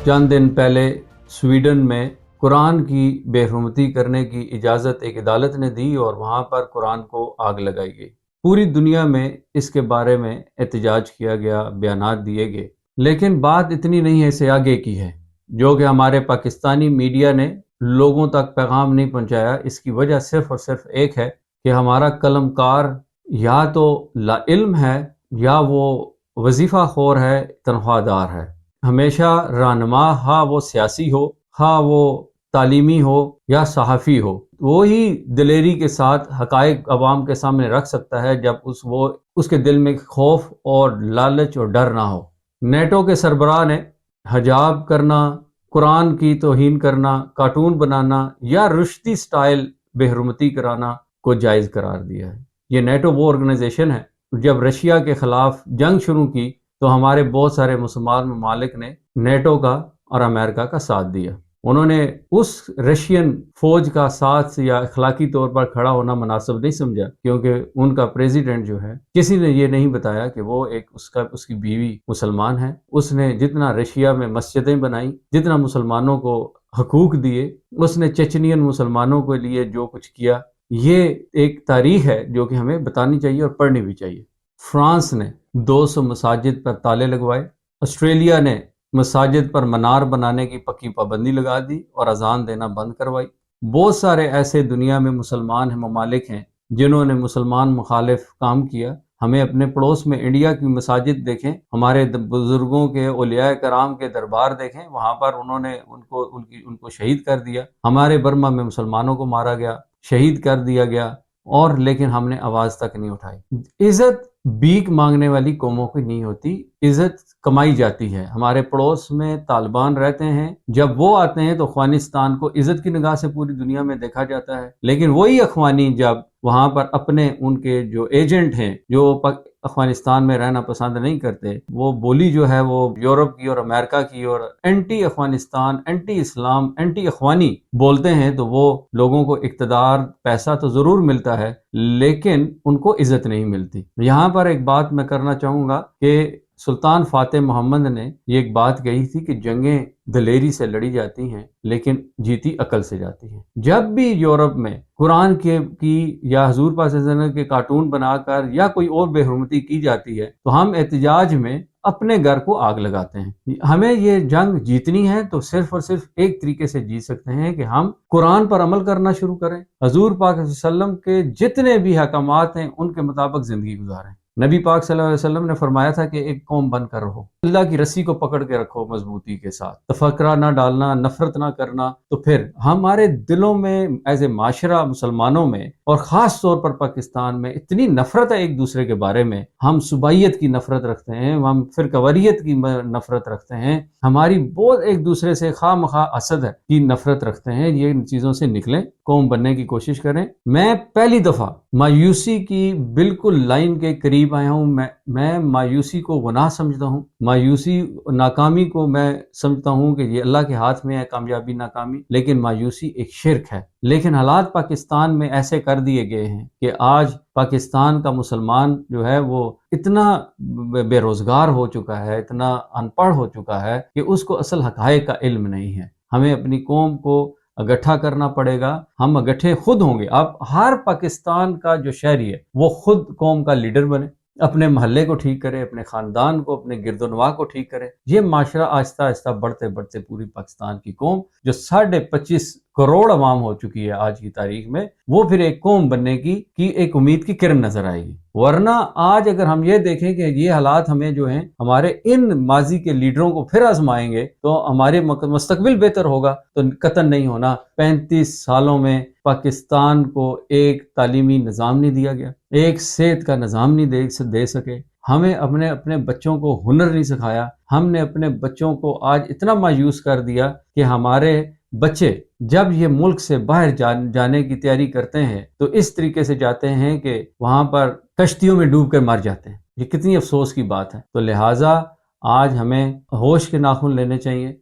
چند دن پہلے سویڈن میں قرآن کی بے حرمتی کرنے کی اجازت ایک عدالت نے دی اور وہاں پر قرآن کو آگ لگائی گئی۔ پوری دنیا میں اس کے بارے میں احتجاج کیا گیا، بیانات دیے گئے، لیکن بات اتنی نہیں ہے، اسے آگے کی ہے جو کہ ہمارے پاکستانی میڈیا نے لوگوں تک پیغام نہیں پہنچایا۔ اس کی وجہ صرف اور صرف ایک ہے کہ ہمارا قلم کار یا تو لا علم ہے یا وہ وظیفہ خور ہے، تنخواہ دار ہے۔ ہمیشہ رہنما، ہاں وہ سیاسی ہو، ہاں وہ تعلیمی ہو یا صحافی ہو، وہی دلیری کے ساتھ حقائق عوام کے سامنے رکھ سکتا ہے جب اس کے دل میں خوف اور لالچ اور ڈر نہ ہو۔ نیٹو کے سربراہ نے حجاب کرنا، قرآن کی توہین کرنا، کارٹون بنانا یا رشتی سٹائل بے حرمتی کرانا کو جائز قرار دیا ہے۔ یہ نیٹو وہ آرگنائزیشن ہے، جب رشیا کے خلاف جنگ شروع کی تو ہمارے بہت سارے مسلمان ممالک نے نیٹو کا اور امریکہ کا ساتھ دیا۔ انہوں نے اس رشین فوج کا ساتھ یا اخلاقی طور پر کھڑا ہونا مناسب نہیں سمجھا، کیونکہ ان کا پریزیڈنٹ جو ہے، کسی نے یہ نہیں بتایا کہ وہ اس کی بیوی مسلمان ہے۔ اس نے جتنا رشیا میں مسجدیں بنائیں، جتنا مسلمانوں کو حقوق دیے، اس نے چچنین مسلمانوں کے لیے جو کچھ کیا، یہ ایک تاریخ ہے جو کہ ہمیں بتانی چاہیے اور پڑھنی بھی چاہیے۔ فرانس نے 200 مساجد پر تالے لگوائے، آسٹریلیا نے مساجد پر منار بنانے کی پکی پابندی لگا دی اور اذان دینا بند کروائی۔ بہت سارے ایسے دنیا میں مسلمان ممالک ہیں جنہوں نے مسلمان مخالف کام کیا۔ ہمیں اپنے پڑوس میں انڈیا کی مساجد دیکھیں، ہمارے بزرگوں کے اولیاء کرام کے دربار دیکھیں، وہاں پر انہوں نے ان کو شہید کر دیا۔ ہمارے برما میں مسلمانوں کو مارا گیا، شہید کر دیا گیا، اور لیکن ہم نے آواز تک نہیں اٹھائی۔ عزت بھیک مانگنے والی قوموں کی نہیں ہوتی، عزت کمائی جاتی ہے۔ ہمارے پڑوس میں طالبان رہتے ہیں، جب وہ آتے ہیں تو افغانستان کو عزت کی نگاہ سے پوری دنیا میں دیکھا جاتا ہے، لیکن وہی اخوانی جب وہاں پر اپنے ان کے جو ایجنٹ ہیں جو افغانستان میں رہنا پسند نہیں کرتے، وہ بولی جو ہے وہ یورپ کی اور امریکہ کی اور اینٹی افغانستان، اینٹی اسلام، اینٹی اخوانی بولتے ہیں، تو وہ لوگوں کو اقتدار، پیسہ تو ضرور ملتا ہے لیکن ان کو عزت نہیں ملتی۔ یہاں پر ایک بات میں کرنا چاہوں گا کہ سلطان فاتح محمد نے یہ ایک بات کہی تھی کہ جنگیں دلیری سے لڑی جاتی ہیں لیکن جیتی عقل سے جاتی ہیں۔ جب بھی یورپ میں قرآن کی یا حضور پاک صلی اللہ علیہ وسلم کے کارٹون بنا کر یا کوئی اور بے حرمتی کی جاتی ہے تو ہم احتجاج میں اپنے گھر کو آگ لگاتے ہیں۔ ہمیں یہ جنگ جیتنی ہے تو صرف اور صرف ایک طریقے سے جیت سکتے ہیں کہ ہم قرآن پر عمل کرنا شروع کریں، حضور پاک صلی اللہ علیہ وسلم کے جتنے بھی حکمات ہیں ان کے مطابق زندگی گزاریں۔ نبی پاک صلی اللہ علیہ وسلم نے فرمایا تھا کہ ایک قوم بن کر رہو، اللہ کی رسی کو پکڑ کے رکھو مضبوطی کے ساتھ، تفرقہ نہ ڈالنا، نفرت نہ کرنا۔ تو پھر ہمارے دلوں میں ایز اے معاشرہ مسلمانوں میں اور خاص طور پر پاکستان میں اتنی نفرت ہے ایک دوسرے کے بارے میں، ہم صوبائیت کی نفرت رکھتے ہیں، ہم فرقواریت کی نفرت رکھتے ہیں، ہماری بہت ایک دوسرے سے خواہ مخواہ حسد کی نفرت رکھتے ہیں۔ یہ ان چیزوں سے نکلیں، قوم بننے کی کوشش کریں۔ میں پہلی دفعہ مایوسی کی بالکل لائن کے قریب آیا ہوں۔ میں مایوسی کو گناہ سمجھتا ہوں، مایوسی ناکامی کو میں سمجھتا ہوں کہ یہ اللہ کے ہاتھ میں ہے، کامیابی ناکامی، لیکن مایوسی ایک شرک ہے۔ لیکن حالات پاکستان میں ایسے کر دیے گئے ہیں کہ آج پاکستان کا مسلمان جو ہے وہ اتنا بے روزگار ہو چکا ہے، اتنا ان پڑھ ہو چکا ہے کہ اس کو اصل حقائق کا علم نہیں ہے۔ ہمیں اپنی قوم کو اگٹھا کرنا پڑے گا، ہم اگٹھے خود ہوں گے۔ اب ہر پاکستان کا جو شہری ہے وہ خود قوم کا لیڈر بنے، اپنے محلے کو ٹھیک کرے، اپنے خاندان کو، اپنے گرد و نواح کو ٹھیک کرے۔ یہ معاشرہ آہستہ آہستہ بڑھتے بڑھتے پوری پاکستان کی قوم جو 25.5 کروڑ عوام ہو چکی ہے آج کی تاریخ میں، وہ پھر ایک قوم بننے کی ایک امید کی کرن نظر آئے گی۔ ورنہ آج اگر ہم یہ دیکھیں کہ یہ حالات ہمیں جو ہیں ہمارے ان ماضی کے لیڈروں کو پھر آزمائیں گے تو ہمارے مستقبل بہتر ہوگا تو قطعاً نہیں ہونا۔ 35 سالوں میں پاکستان کو ایک تعلیمی نظام نہیں دیا گیا، ایک صحت کا نظام نہیں دے سکے، ہمیں اپنے بچوں کو ہنر نہیں سکھایا، ہم نے اپنے بچوں کو آج اتنا مایوس کر دیا کہ ہمارے بچے جب یہ ملک سے باہر جانے کی تیاری کرتے ہیں تو اس طریقے سے جاتے ہیں کہ وہاں پر کشتیوں میں ڈوب کر مر جاتے ہیں۔ یہ کتنی افسوس کی بات ہے۔ تو لہٰذا آج ہمیں ہوش کے ناخن لینے چاہیے۔